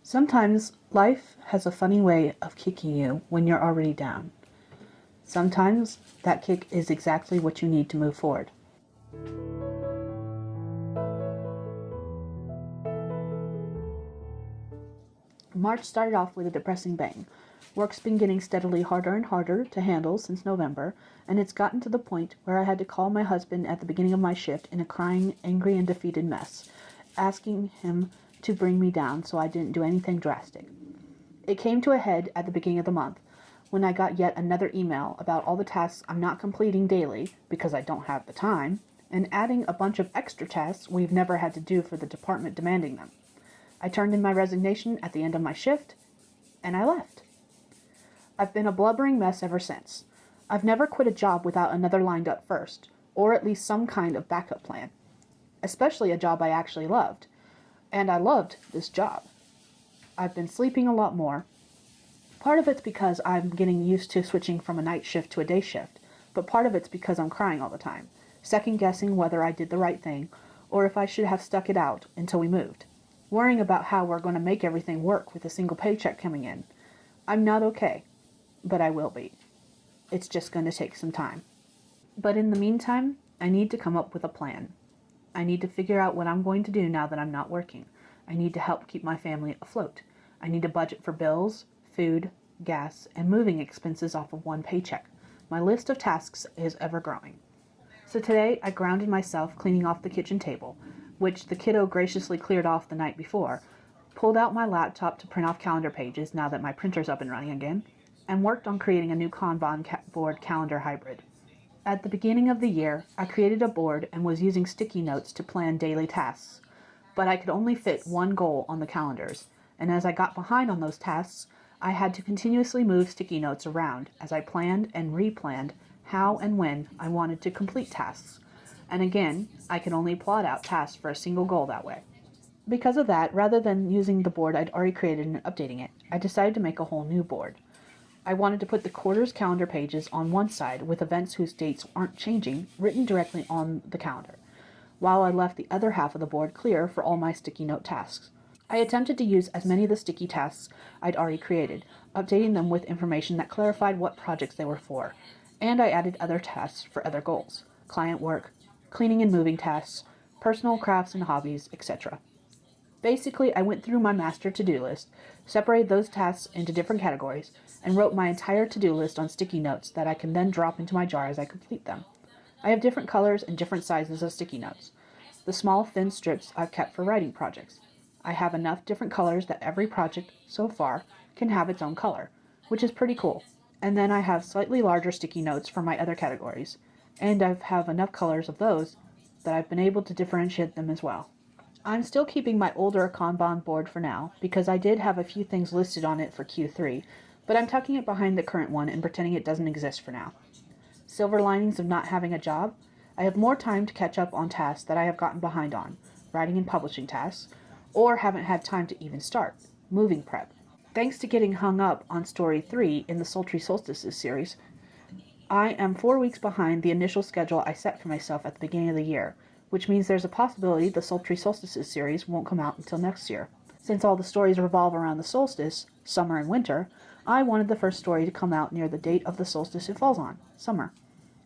Sometimes life has a funny way of kicking you when you're already down. Sometimes that kick is exactly what you need to move forward. March started off with a depressing bang. Work's been getting steadily harder and harder to handle since November, and it's gotten to the point where I had to call my husband at the beginning of my shift in a crying, angry, and defeated mess, asking him to bring me down so I didn't do anything drastic. It came to a head at the beginning of the month when I got yet another email about all the tasks I'm not completing daily because I don't have the time, and adding a bunch of extra tasks we've never had to do for the department demanding them. I turned in my resignation at the end of my shift, and I left. I've been a blubbering mess ever since. I've never quit a job without another lined up first, or at least some kind of backup plan, especially a job I actually loved. And I loved this job. I've been sleeping a lot more. Part of it's because I'm getting used to switching from a night shift to a day shift, but part of it's because I'm crying all the time, second-guessing whether I did the right thing, or if I should have stuck it out until we moved, worrying about how we're going to make everything work with a single paycheck coming in. I'm not okay, but I will be. It's just going to take some time. But in the meantime, I need to come up with a plan. I need to figure out what I'm going to do now that I'm not working. I need to help keep my family afloat. I need to budget for bills, food, gas, and moving expenses off of one paycheck. My list of tasks is ever growing. So today I grounded myself cleaning off the kitchen table, which the kiddo graciously cleared off the night before, pulled out my laptop to print off calendar pages now that my printer's up and running again, and worked on creating a new Kanban board calendar hybrid. At the beginning of the year, I created a board and was using sticky notes to plan daily tasks, but I could only fit one goal on the calendars, and as I got behind on those tasks, I had to continuously move sticky notes around as I planned and replanned how and when I wanted to complete tasks, and again, I could only plot out tasks for a single goal that way. Because of that, rather than using the board I'd already created and updating it, I decided to make a whole new board. I wanted to put the quarter's calendar pages on one side with events whose dates aren't changing written directly on the calendar, while I left the other half of the board clear for all my sticky note tasks. I attempted to use as many of the sticky tasks I'd already created, updating them with information that clarified what projects they were for, and I added other tasks for other goals, client work, cleaning and moving tasks, personal crafts and hobbies, etc. Basically, I went through my master to-do list, separated those tasks into different categories, and wrote my entire to-do list on sticky notes that I can then drop into my jar as I complete them. I have different colors and different sizes of sticky notes. The small, thin strips I've kept for writing projects. I have enough different colors that every project, so far, can have its own color, which is pretty cool. And then I have slightly larger sticky notes for my other categories, and I have enough colors of those that I've been able to differentiate them as well. I'm still keeping my older Kanban board for now, because I did have a few things listed on it for Q3, but I'm tucking it behind the current one and pretending it doesn't exist for now. Silver linings of not having a job, I have more time to catch up on tasks that I have gotten behind on, writing and publishing tasks, or haven't had time to even start, moving prep. Thanks to getting hung up on Story 3 in the Sultry Solstices series, I am 4 weeks behind the initial schedule I set for myself at the beginning of the year, which means there's a possibility the Sultry Solstices series won't come out until next year. Since all the stories revolve around the solstice, summer and winter, I wanted the first story to come out near the date of the solstice it falls on, summer,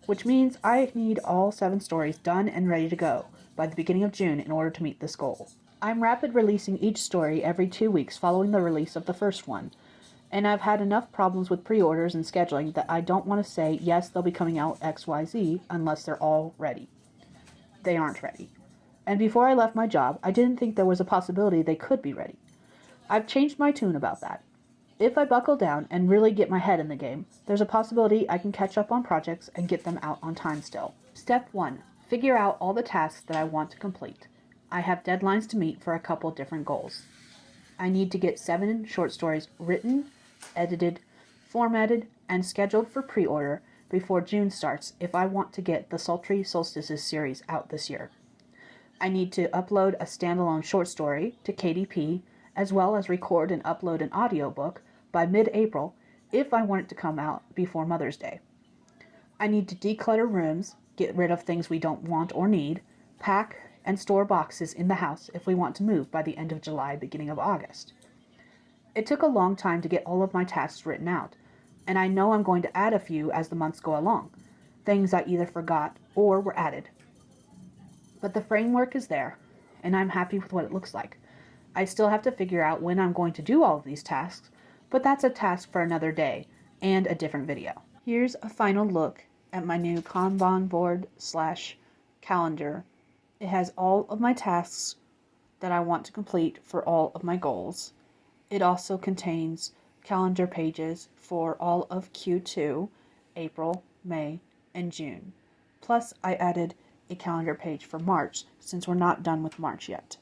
which means I need all 7 stories done and ready to go by the beginning of June in order to meet this goal. I'm rapid releasing each story every 2 weeks following the release of the first one, and I've had enough problems with pre-orders and scheduling that I don't want to say, yes, they'll be coming out XYZ unless they're all ready. They aren't ready. And before I left my job, I didn't think there was a possibility they could be ready. I've changed my tune about that. If I buckle down and really get my head in the game, there's a possibility I can catch up on projects and get them out on time still. Step 1. Figure out all the tasks that I want to complete. I have deadlines to meet for a couple different goals. I need to get 7 short stories written, edited, formatted, and scheduled for pre-order before June starts if I want to get the Sultry Solstices series out this year. I need to upload a standalone short story to KDP, as well as record and upload an audiobook by mid-April if I want it to come out before Mother's Day. I need to declutter rooms, get rid of things we don't want or need, pack and store boxes in the house if we want to move by the end of July, beginning of August. It took a long time to get all of my tasks written out, and I know I'm going to add a few as the months go along, things I either forgot or were added. But the framework is there, and I'm happy with what it looks like. I still have to figure out when I'm going to do all of these tasks, but that's a task for another day and a different video. Here's a final look at my new Kanban board / calendar. It has all of my tasks that I want to complete for all of my goals. It also contains calendar pages for all of Q2, April, May, and June. Plus, I added a calendar page for March since we're not done with March yet.